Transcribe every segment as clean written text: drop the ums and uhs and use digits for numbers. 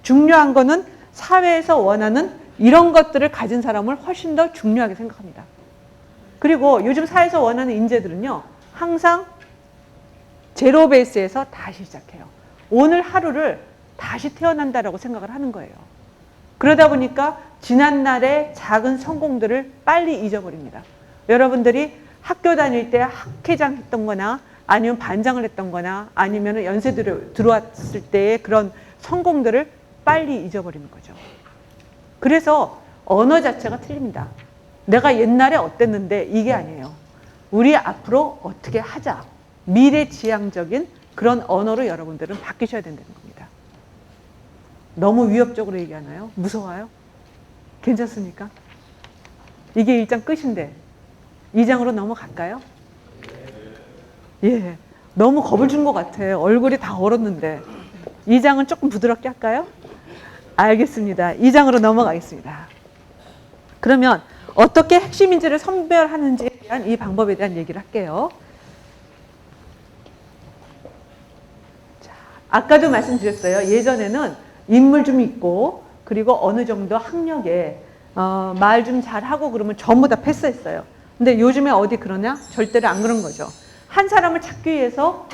중요한 거는 사회에서 원하는 이런 것들을 가진 사람을 훨씬 더 중요하게 생각합니다. 그리고 요즘 사회에서 원하는 인재들은요, 항상 제로 베이스에서 다시 시작해요. 오늘 하루를 다시 태어난다라고 생각을 하는 거예요. 그러다 보니까 지난날의 작은 성공들을 빨리 잊어버립니다. 여러분들이 학교 다닐 때 학회장 했던 거나 아니면 반장을 했던 거나 아니면 연세 들어왔을 때의 그런 성공들을 빨리 잊어버리는 거죠. 그래서 언어 자체가 틀립니다. 내가 옛날에 어땠는데 이게 아니에요. 우리 앞으로 어떻게 하자. 미래지향적인 그런 언어로 여러분들은 바뀌셔야 된다는 겁니다. 너무 위협적으로 얘기하나요? 무서워요? 괜찮습니까? 이게 1장 끝인데 2장으로 넘어갈까요? 예, 너무 겁을 준 것 같아요. 얼굴이 다 얼었는데 2장은 조금 부드럽게 할까요? 알겠습니다. 2장으로 넘어가겠습니다. 그러면 어떻게 핵심 인재를 선별하는지에 대한 이 방법에 대한 얘기를 할게요. 자, 아까도 말씀드렸어요. 예전에는 인물 좀 있고 그리고 어느 정도 학력에 말 좀 잘하고 그러면 전부 다 패스했어요. 근데 요즘에 어디 그러냐? 절대로 안 그런 거죠. 한 사람을 찾기 위해서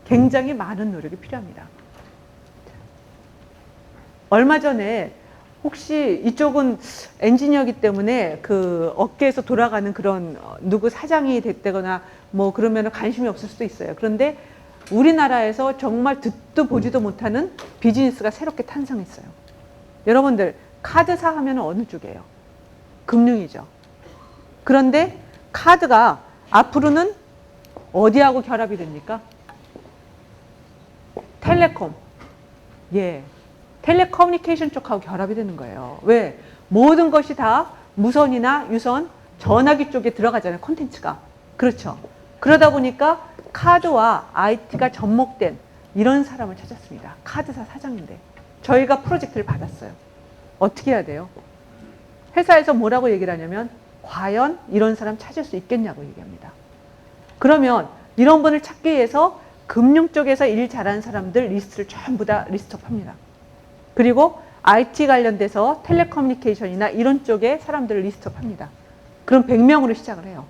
굉장히 많은 노력이 필요합니다. 얼마 전에 혹시 이쪽은 엔지니어이기 때문에 그 업계에서 돌아가는 그런 누구 사장이 됐다거나 뭐 그러면 관심이 없을 수도 있어요. 그런데 우리나라에서 정말 듣도 보지도 못하는 비즈니스가 새롭게 탄생했어요. 여러분들 카드사 하면 어느 쪽이에요? 금융이죠. 그런데 카드가 앞으로는 어디하고 결합이 됩니까? 텔레콤. 예. 텔레커뮤니케이션 쪽하고 결합이 되는 거예요. 왜? 모든 것이 다 무선이나 유선, 전화기 쪽에 들어가잖아요. 콘텐츠가. 그렇죠. 그러다 보니까 카드와 IT가 접목된 이런 사람을 찾았습니다. 카드사 사장인데. 저희가 프로젝트를 받았어요. 어떻게 해야 돼요? 회사에서 뭐라고 얘기를 하냐면 과연 이런 사람 찾을 수 있겠냐고 얘기합니다. 그러면 이런 분을 찾기 위해서 금융 쪽에서 일 잘하는 사람들 리스트를 전부 다 리스트업합니다. 그리고 IT 관련돼서 텔레커뮤니케이션이나 이런 쪽에 사람들을 리스트업합니다. 그럼 100명으로 시작을 해요.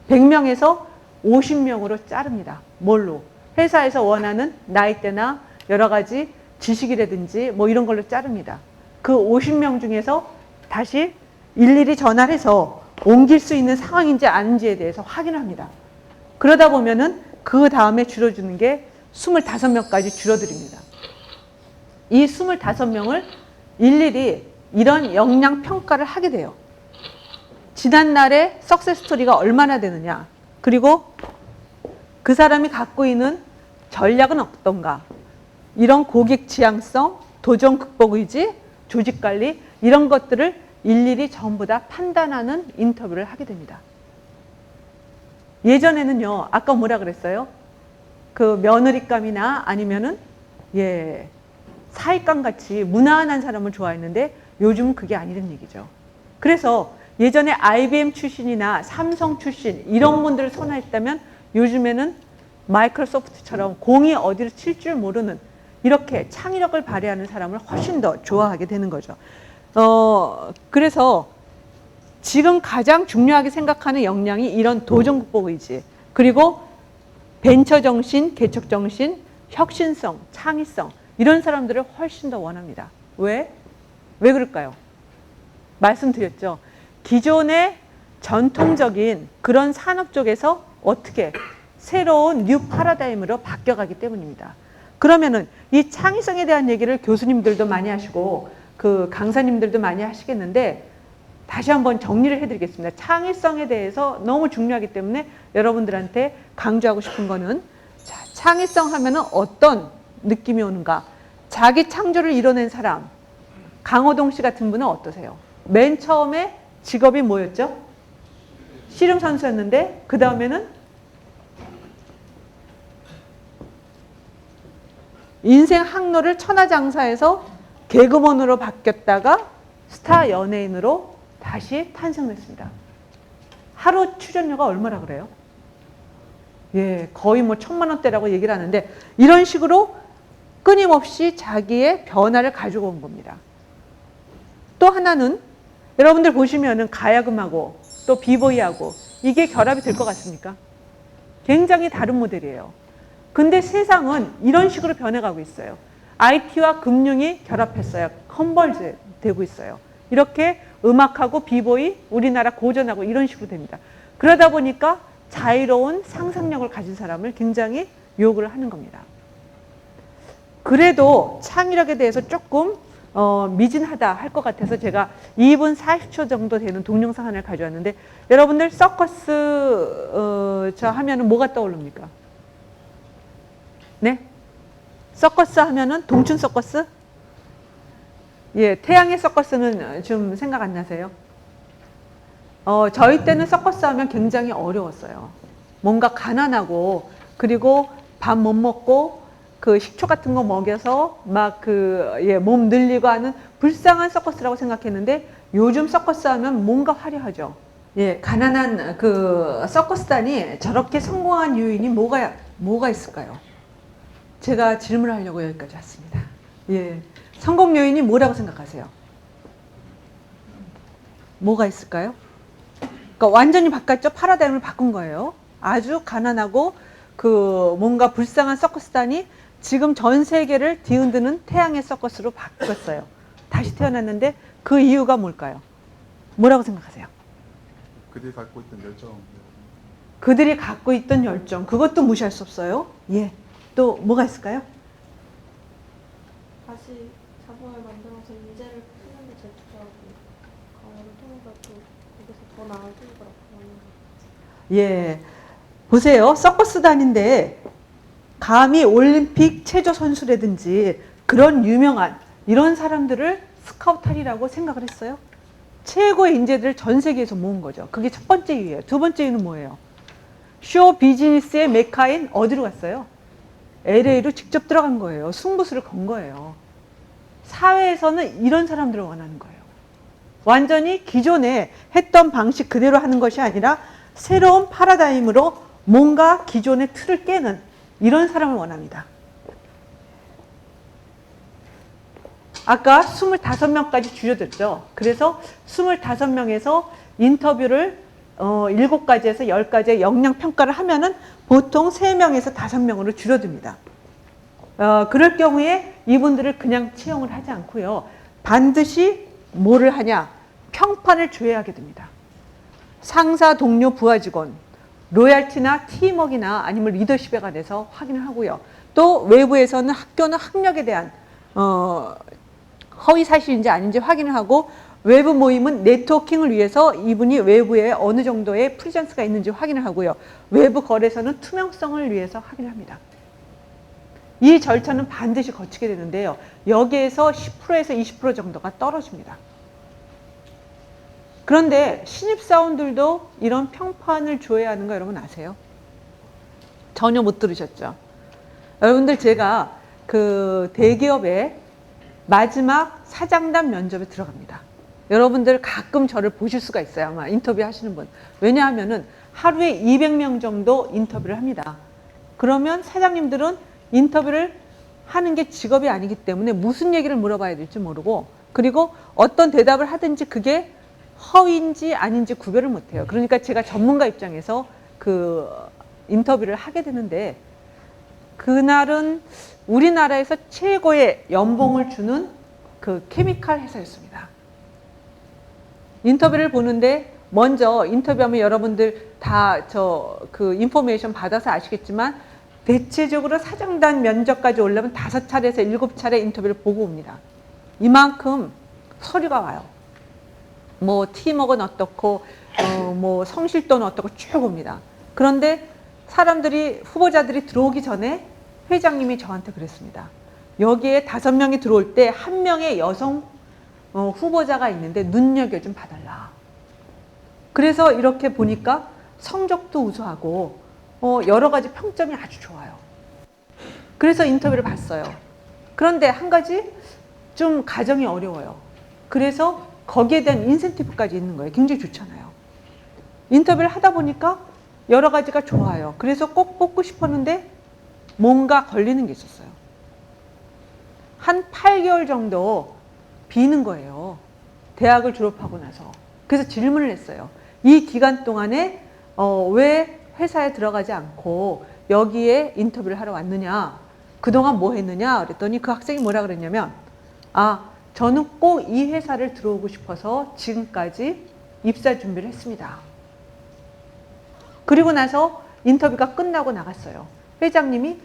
100명에서 50명으로 자릅니다. 뭘로? 회사에서 원하는 나이대나 여러 가지 지식이라든지 뭐 이런 걸로 자릅니다. 그 50명 중에서 다시 일일이 전화를 해서 옮길 수 있는 상황인지 아닌지에 대해서 확인을 합니다. 그러다 보면은 그 다음에 줄여주는 게 25명까지 줄어듭니다. 이 25명을 일일이 이런 역량 평가를 하게 돼요. 지난날의 석세스 스토리가 얼마나 되느냐, 그리고 그 사람이 갖고 있는 전략은 어떤가, 이런 고객 지향성, 도전 극복 의지, 조직 관리 이런 것들을 일일이 전부 다 판단하는 인터뷰를 하게 됩니다. 예전에는요, 아까 뭐라 그랬어요? 그 며느리감이나 아니면은 사익감 같이 무난한 사람을 좋아했는데 요즘은 그게 아니란 얘기죠. 그래서 예전에 IBM 출신이나 삼성 출신 이런 분들을 선호했다면 요즘에는 마이크로소프트처럼 공이 어디로 칠 줄 모르는 이렇게 창의력을 발휘하는 사람을 훨씬 더 좋아하게 되는 거죠. 그래서 지금 가장 중요하게 생각하는 역량이 이런 도전 극복 의지, 그리고 벤처 정신, 개척 정신, 혁신성, 창의성 이런 사람들을 훨씬 더 원합니다. 왜? 왜 그럴까요? 말씀드렸죠. 기존의 전통적인 그런 산업 쪽에서 어떻게 새로운 뉴 파라다임으로 바뀌어가기 때문입니다. 그러면은 이 창의성에 대한 얘기를 교수님들도 많이 하시고 그 강사님들도 많이 하시겠는데 다시 한번 정리를 해드리겠습니다. 창의성에 대해서 너무 중요하기 때문에 여러분들한테 강조하고 싶은 거는, 자, 창의성 하면은 어떤 느낌이 오는가? 자기 창조를 이뤄낸 사람, 강호동 씨 같은 분은 어떠세요? 맨 처음에 직업이 뭐였죠? 씨름 선수였는데 그 다음에는 인생 항로를 천하장사에서 개그맨으로 바뀌었다가 스타 연예인으로 다시 탄생했습니다. 하루 출연료가 얼마나 그래요? 예, 거의 뭐 1,000만 원대라고 얘기를 하는데 이런 식으로 끊임없이 자기의 변화를 가지고 온 겁니다. 또 하나는 여러분들 보시면은 가야금하고 또 비보이하고 이게 결합이 될 것 같습니까? 굉장히 다른 모델이에요. 근데 세상은 이런 식으로 변해가고 있어요. IT와 금융이 결합했어요. 컨버지 되고 있어요. 이렇게 음악하고 비보이, 우리나라 고전하고 이런 식으로 됩니다. 그러다 보니까 자유로운 상상력을 가진 사람을 굉장히 요구를 하는 겁니다. 그래도 창의력에 대해서 조금 미진하다 할 것 같아서 제가 2분 40초 정도 되는 동영상 하나를 가져왔는데 여러분들 서커스 하면은 뭐가 떠오릅니까? 네? 서커스 하면은 동춘 서커스? 예, 태양의 서커스는 좀 생각 안 나세요? 저희 때는 서커스 하면 굉장히 어려웠어요. 뭔가 가난하고 그리고 밥 못 먹고 그 식초 같은 거 먹여서 막 몸 늘리고 하는 불쌍한 서커스라고 생각했는데 요즘 서커스 하면 뭔가 화려하죠. 예, 가난한 그 서커스단이 저렇게 성공한 요인이 뭐가 있을까요? 제가 질문을 하려고 여기까지 왔습니다. 예, 성공 요인이 뭐라고 생각하세요? 뭐가 있을까요? 그러니까 완전히 바꿨죠. 파라다임을 바꾼 거예요. 아주 가난하고 그 뭔가 불쌍한 서커스단이 지금 전 세계를 뒤흔드는 태양의 서커스로 바뀌었어요. 다시 태어났는데 그 이유가 뭘까요? 뭐라고 생각하세요? 그들이 갖고 있던 열정. 그들이 갖고 있던 열정. 그것도 무시할 수 없어요. 예. 또 뭐가 있을까요? 다시 자본을 만들어서 인재를 푸는 데 제출하고 강화를 통해서 또 거기서 더 나아지더라고요. 예. 보세요. 서커스단인데 감히 올림픽 체조 선수라든지 그런 유명한 이런 사람들을 스카우트하리라고 생각을 했어요. 최고의 인재들을 전 세계에서 모은 거죠. 그게 첫 번째 이유예요. 두 번째 이유는 뭐예요? 쇼 비즈니스의 메카인 어디로 갔어요? LA로 직접 들어간 거예요. 승부수를 건 거예요. 사회에서는 이런 사람들을 원하는 거예요. 완전히 기존에 했던 방식 그대로 하는 것이 아니라 새로운 파라다임으로 뭔가 기존의 틀을 깨는 이런 사람을 원합니다. 아까 25명까지 줄여졌죠. 그래서 25명에서 인터뷰를 7가지에서 10가지의 역량평가를 하면은 보통 3명에서 5명으로 줄어듭니다. 그럴 경우에 이분들을 그냥 채용을 하지 않고요. 반드시 뭐를 하냐? 평판을 조회하게 됩니다. 상사, 동료, 부하 직원, 로얄티나 팀워크나 아니면 리더십에 관해서 확인을 하고요. 또 외부에서는 학교나 학력에 대한 허위 사실인지 아닌지 확인을 하고 외부 모임은 네트워킹을 위해서 이분이 외부에 어느 정도의 프리전스가 있는지 확인을 하고요. 외부 거래소는 투명성을 위해서 확인을 합니다. 이 절차는 반드시 거치게 되는데요. 여기에서 10%에서 20% 정도가 떨어집니다. 그런데 신입사원들도 이런 평판을 조회하는 거 여러분 아세요? 전혀 못 들으셨죠? 여러분들 제가 그 대기업의 마지막 사장단 면접에 들어갑니다. 여러분들 가끔 저를 보실 수가 있어요. 아마 인터뷰 하시는 분. 왜냐하면은 하루에 200명 정도 인터뷰를 합니다. 그러면 사장님들은 인터뷰를 하는 게 직업이 아니기 때문에 무슨 얘기를 물어봐야 될지 모르고 그리고 어떤 대답을 하든지 그게 허위인지 아닌지 구별을 못해요. 그러니까 제가 전문가 입장에서 그 인터뷰를 하게 되는데 그날은 우리나라에서 최고의 연봉을 주는 그 케미칼 회사였습니다. 인터뷰를 보는데 먼저 인터뷰하면 여러분들 다 그 인포메이션 받아서 아시겠지만 대체적으로 사장단 면접까지 오려면 5차례에서 7차례 인터뷰를 보고 옵니다. 이만큼 서류가 와요. 뭐 팀워크는 어떻고 뭐 성실도는 어떻고 쭉 옵니다. 그런데 사람들이 후보자들이 들어오기 전에 회장님이 저한테 그랬습니다. 여기에 5명이 들어올 때 1명의 여성 후보자가 있는데 눈여겨 좀 봐달라. 그래서 이렇게 보니까 성적도 우수하고 여러 가지 평점이 아주 좋아요. 그래서 인터뷰를 봤어요. 그런데 한 가지 좀 가정이 어려워요. 그래서 거기에 대한 인센티브까지 있는 거예요. 굉장히 좋잖아요. 인터뷰를 하다 보니까 여러 가지가 좋아요. 그래서 꼭 뽑고 싶었는데 뭔가 걸리는 게 있었어요. 한 8개월 정도 비는 거예요. 대학을 졸업하고 나서. 그래서 질문을 했어요. 이 기간 동안에 왜 회사에 들어가지 않고 여기에 인터뷰를 하러 왔느냐? 그동안 뭐 했느냐? 그랬더니 그 학생이 뭐라 그랬냐면 저는 꼭 이 회사를 들어오고 싶어서 지금까지 입사 준비를 했습니다. 그리고 나서 인터뷰가 끝나고 나갔어요. 회장님이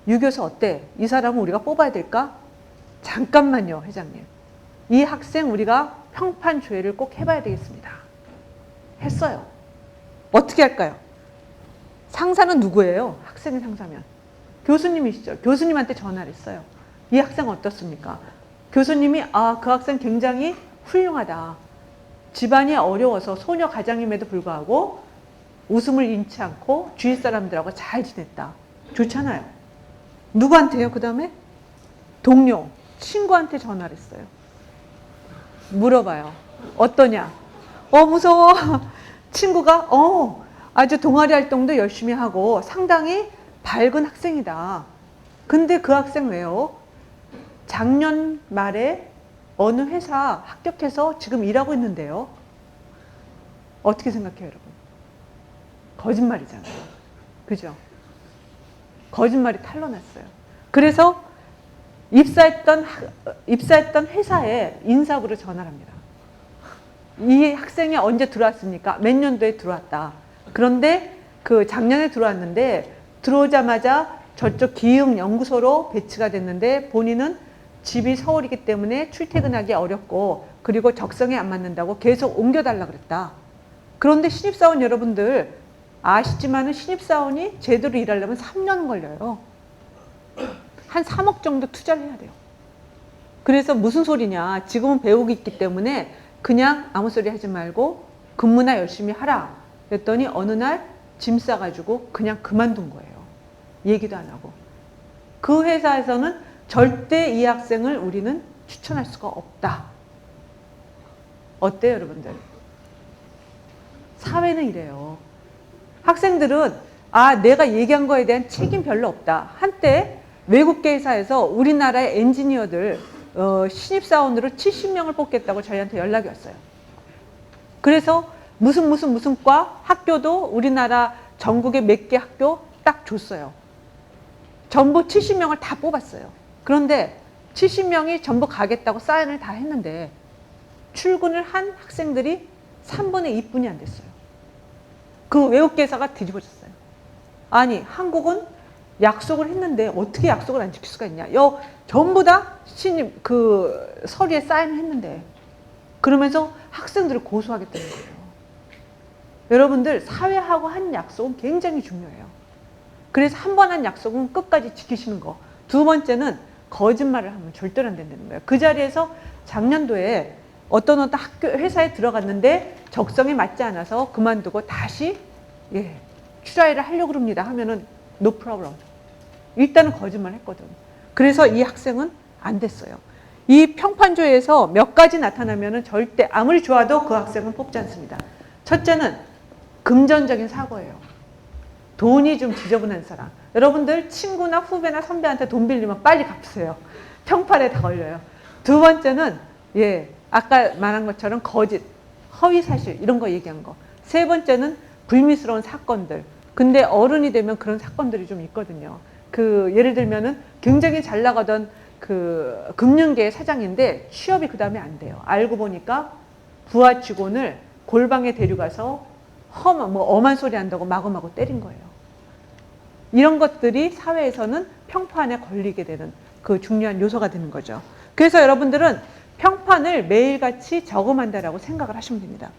유 교수 어때? 이 사람은 우리가 뽑아야 될까? 잠깐만요, 회장님. 이 학생 우리가 평판 조회를 꼭 해봐야 되겠습니다. 했어요. 어떻게 할까요? 상사는 누구예요? 학생의 상사면. 교수님이시죠. 교수님한테 전화를 했어요. 이 학생 어떻습니까? 교수님이 그 학생 굉장히 훌륭하다. 집안이 어려워서 소녀 가장임에도 불구하고 웃음을 잃지 않고 주위 사람들하고 잘 지냈다. 좋잖아요. 누구한테요? 그 다음에 동료, 친구한테 전화를 했어요. 물어봐요. 어떠냐? 무서워. 친구가 아주 동아리 활동도 열심히 하고 상당히 밝은 학생이다. 근데 그 학생 왜요? 작년 말에 어느 회사 합격해서 지금 일하고 있는데요. 어떻게 생각해요, 여러분? 거짓말이잖아요. 그죠? 거짓말이 탄로났어요. 그래서 입사했던 회사에 인사부로 전화를 합니다. 이 학생이 언제 들어왔습니까? 몇 년도에 들어왔다. 그런데 그 작년에 들어왔는데 들어오자마자 저쪽 기흥연구소로 배치가 됐는데 본인은 집이 서울이기 때문에 출퇴근하기 어렵고 그리고 적성에 안 맞는다고 계속 옮겨달라 그랬다. 그런데 신입사원 여러분들 아시지만은 신입사원이 제대로 일하려면 3년 걸려요. 한 3억 정도 투자를 해야 돼요. 그래서 무슨 소리냐. 지금은 배우고 있기 때문에 그냥 아무 소리 하지 말고 근무나 열심히 하라. 그랬더니 어느 날 짐 싸가지고 그냥 그만둔 거예요. 얘기도 안 하고. 그 회사에서는 절대 이 학생을 우리는 추천할 수가 없다. 어때요, 여러분들? 사회는 이래요. 학생들은 내가 얘기한 거에 대한 책임 별로 없다. 한때 외국계 회사에서 우리나라의 엔지니어들 신입사원으로 70명을 뽑겠다고 저희한테 연락이 왔어요. 그래서 무슨 과 학교도 우리나라 전국에 몇 개 학교 딱 줬어요. 전부 70명을 다 뽑았어요. 그런데 70명이 전부 가겠다고 사인을 다 했는데 출근을 한 학생들이 3분의 2뿐이 안 됐어요. 그 외국계 회사가 뒤집어졌어요. 아니, 한국은 약속을 했는데 어떻게 약속을 안 지킬 수가 있냐. 전부 다 신입 서류에 사인을 했는데 그러면서 학생들을 고소하겠다는 거예요. 여러분들 사회하고 한 약속은 굉장히 중요해요. 그래서 한 번 한 약속은 끝까지 지키시는 거. 두 번째는 거짓말을 하면 절대로 안 된다는 거예요. 그 자리에서 작년도에 어떤 회사에 들어갔는데 적성에 맞지 않아서 그만두고 다시 출하를 하려고 합니다 하면은 no problem. 일단은 거짓말 했거든. 그래서 이 학생은 안 됐어요. 이 평판조에서 몇 가지 나타나면은 절대 아무리 좋아도 그 학생은 뽑지 않습니다. 첫째는 금전적인 사고예요. 돈이 좀 지저분한 사람. 여러분들 친구나 후배나 선배한테 돈 빌리면 빨리 갚으세요. 평판에 다 걸려요. 두 번째는 아까 말한 것처럼 거짓, 허위사실 이런 거 얘기한 거. 세 번째는 불미스러운 사건들. 근데 어른이 되면 그런 사건들이 좀 있거든요. 예를 들면은 굉장히 잘 나가던 금융계 사장인데 취업이 그 다음에 안 돼요. 알고 보니까 부하 직원을 골방에 데려가서 엄한 소리 한다고 마구마구 때린 거예요. 이런 것들이 사회에서는 평판에 걸리게 되는 그 중요한 요소가 되는 거죠. 그래서 여러분들은 평판을 매일같이 저금한다라고 생각을 하시면 됩니다.